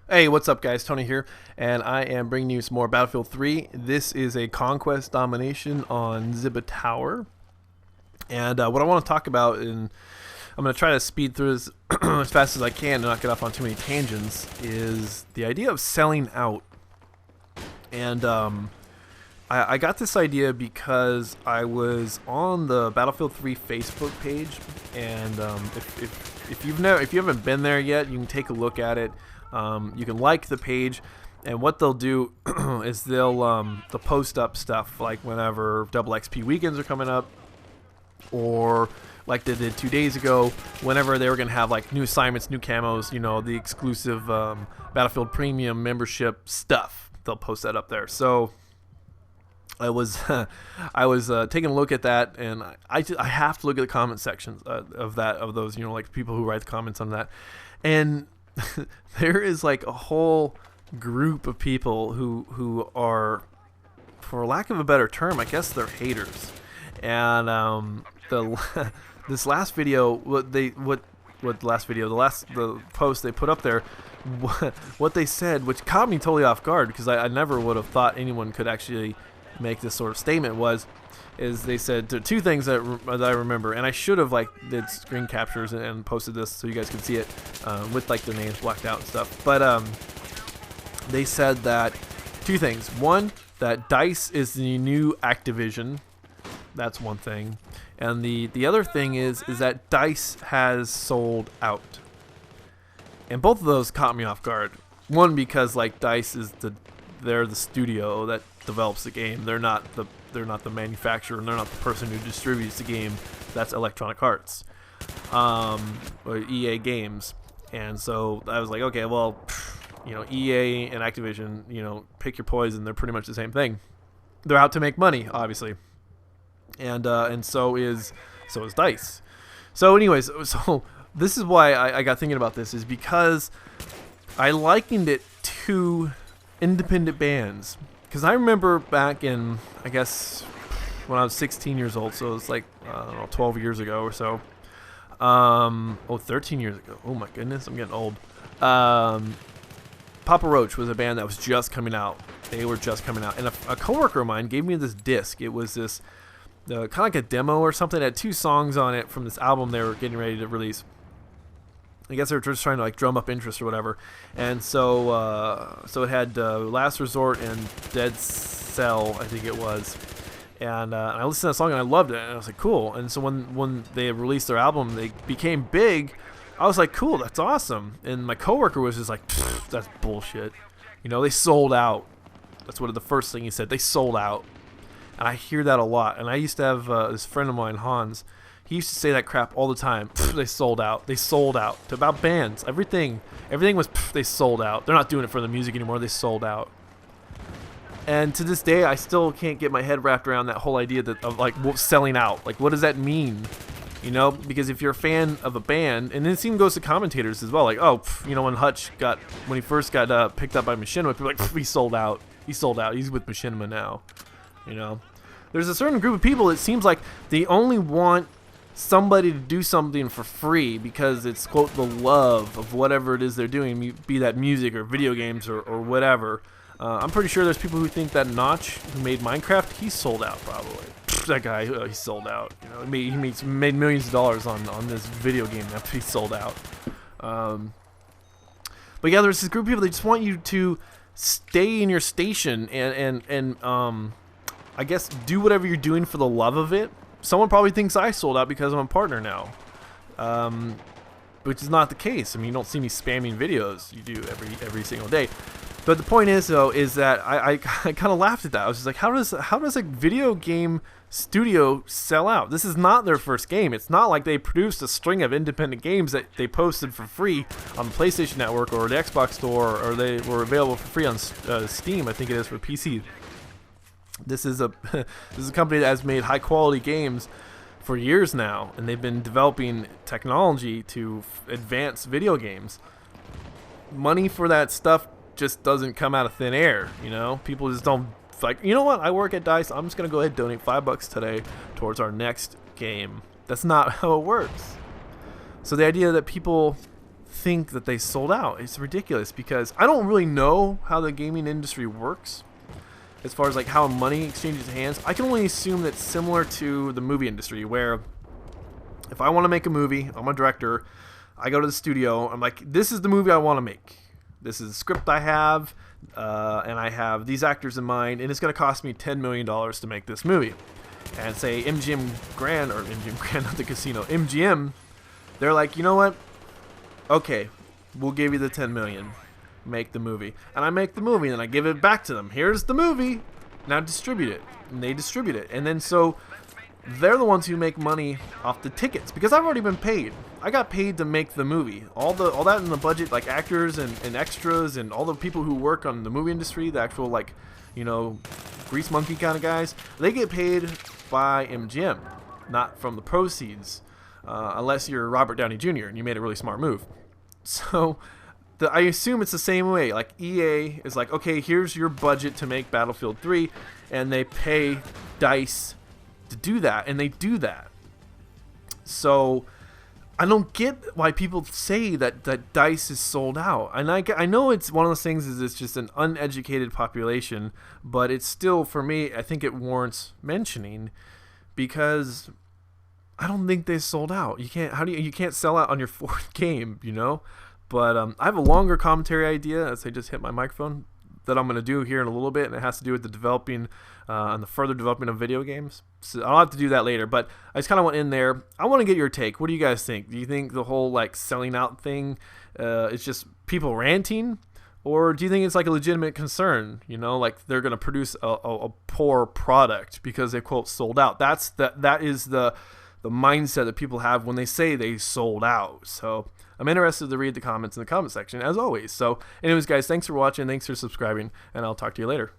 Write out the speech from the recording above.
Hey, what's up, guys? Tony here, and I am bringing you some more Battlefield 3. This is a Conquest Domination on Ziba Tower, and what I want to talk about, and I'm going to try to speed through this as fast as I can and not get off on too many tangents, is the idea of selling out. And I got this idea because I was on the Battlefield 3 Facebook page, and if you haven't been there yet, you can take a look at it. You can like the page, and what they'll do is they'll post up stuff like whenever double XP weekends are coming up, or like they did 2 days ago, whenever they were going to have like new assignments, new camos, you know, the exclusive Battlefield Premium membership stuff. They'll post that up there. So I was taking a look at that, and I have to look at the comment sections of those, you know, like people who write the comments on that, and there is like a whole group of people who are, for lack of a better term, I guess they're haters. And this last video, the post they put up there, what they said, which caught me totally off guard, because I never would have thought anyone could actually make this sort of statement, is they said two things that I remember, and I should have like did screen captures and posted this so you guys could see it with like their names blacked out and stuff. But they said that two things. One, that DICE is the new Activision. That's one thing. And the other thing is that DICE has sold out. And both of those caught me off guard. One, because like DICE is they're the studio that develops the game. They're not the manufacturer, and they're not the person who distributes the game. That's Electronic Arts, or EA Games. And so I was like, okay, well, you know, EA and Activision, you know, pick your poison. They're pretty much the same thing. They're out to make money, obviously, and so is DICE. So, anyways, so this is why I got thinking about this, is because I likened it to independent bands. Because I remember back in, I guess, when I was 16 years old, so it's like, I don't know, 12 years ago or so. 13 years ago. Oh my goodness, I'm getting old. Papa Roach was a band that was just coming out. They were just coming out. And a coworker of mine gave me this disc. It was this, kind of like a demo or something. It had 2 songs on it from this album they were getting ready to release. I guess they were just trying to like drum up interest or whatever, and so it had Last Resort and Dead Cell, I think it was, and I listened to that song and I loved it, and I was like, cool. And so when they released their album, they became big. I was like, cool, that's awesome. And my coworker was just like, that's bullshit. You know, they sold out. That's what the first thing he said. They sold out, and I hear that a lot. And I used to have this friend of mine, Hans. He used to say that crap all the time. They sold out. They sold out. About bands. Everything was, they sold out. They're not doing it for the music anymore. They sold out. And to this day, I still can't get my head wrapped around that whole idea of like selling out. Like, what does that mean? You know, because if you're a fan of a band, and it even goes to commentators as well. Like, oh, you know, when he first got picked up by Machinima, people were like, he sold out. He sold out. He's with Machinima now. You know, there's a certain group of people, it seems like they only want somebody to do something for free because it's, quote, the love of whatever it is they're doing, be that music or video games or whatever. I'm pretty sure there's people who think that Notch, who made Minecraft, he's sold out probably. That guy, he's sold out. You know, he made millions of dollars on this video game after he sold out. But yeah, there's this group of people that just want you to stay in your station and I guess do whatever you're doing for the love of it. Someone probably thinks I sold out because I'm a partner now, which is not the case. I mean, you don't see me spamming videos. You do every single day. But the point is, though, is that I kind of laughed at that. I was just like, how does a video game studio sell out? This is not their first game. It's not like they produced a string of independent games that they posted for free on the PlayStation Network or the Xbox Store, or they were available for free on Steam. I think it is for PC. This is a company that has made high quality games for years now, and they've been developing technology to advance video games. Money for that stuff just doesn't come out of thin air, you know? People just don't, like, you know what? I work at DICE. I'm just going to go ahead and donate $5 today towards our next game. That's not how it works. So the idea that people think that they sold out. It's ridiculous because I don't really know how the gaming industry works as far as like how money exchanges hands. I can only assume that it's similar to the movie industry, where if I want to make a movie, I'm a director, I go to the studio, I'm like, this is the movie I want to make. This is the script I have, and I have these actors in mind, and it's going to cost me $10 million to make this movie. And say MGM Grand, or MGM Grand, not the casino, MGM, they're like, you know what? Okay, we'll give you the $10 million. Make the movie. And I make the movie, and I give it back to them. Here's the movie. Now distribute it. And they distribute it. And then so they're the ones who make money off the tickets, because I've already been paid. I got paid to make the movie. All that in the budget, like actors and extras and all the people who work on the movie industry, the actual, like, you know, grease monkey kind of guys, they get paid by MGM, not from the proceeds, unless you're Robert Downey Jr. and you made a really smart move. So I assume it's the same way. Like EA is like, okay, here's your budget to make Battlefield 3, and they pay DICE to do that, and they do that. So I don't get why people say that DICE is sold out. And I know it's one of those things, is it's just an uneducated population, but it's still, for me, I think it warrants mentioning, because I don't think they sold out. You can't sell out on your fourth game, you know? But I have a longer commentary idea, as I just hit my microphone, that I'm going to do here in a little bit, and it has to do with the developing and the further development of video games. So I'll have to do that later, but I just kind of went in there. I want to get your take. What do you guys think? Do you think the whole like selling out thing is just people ranting, or do you think it's like a legitimate concern? You know, like they're going to produce a poor product because they quote sold out. That is the mindset that people have when they say they sold out. So I'm interested to read the comments in the comment section, as always. So anyways, guys, thanks for watching. Thanks for subscribing, and I'll talk to you later.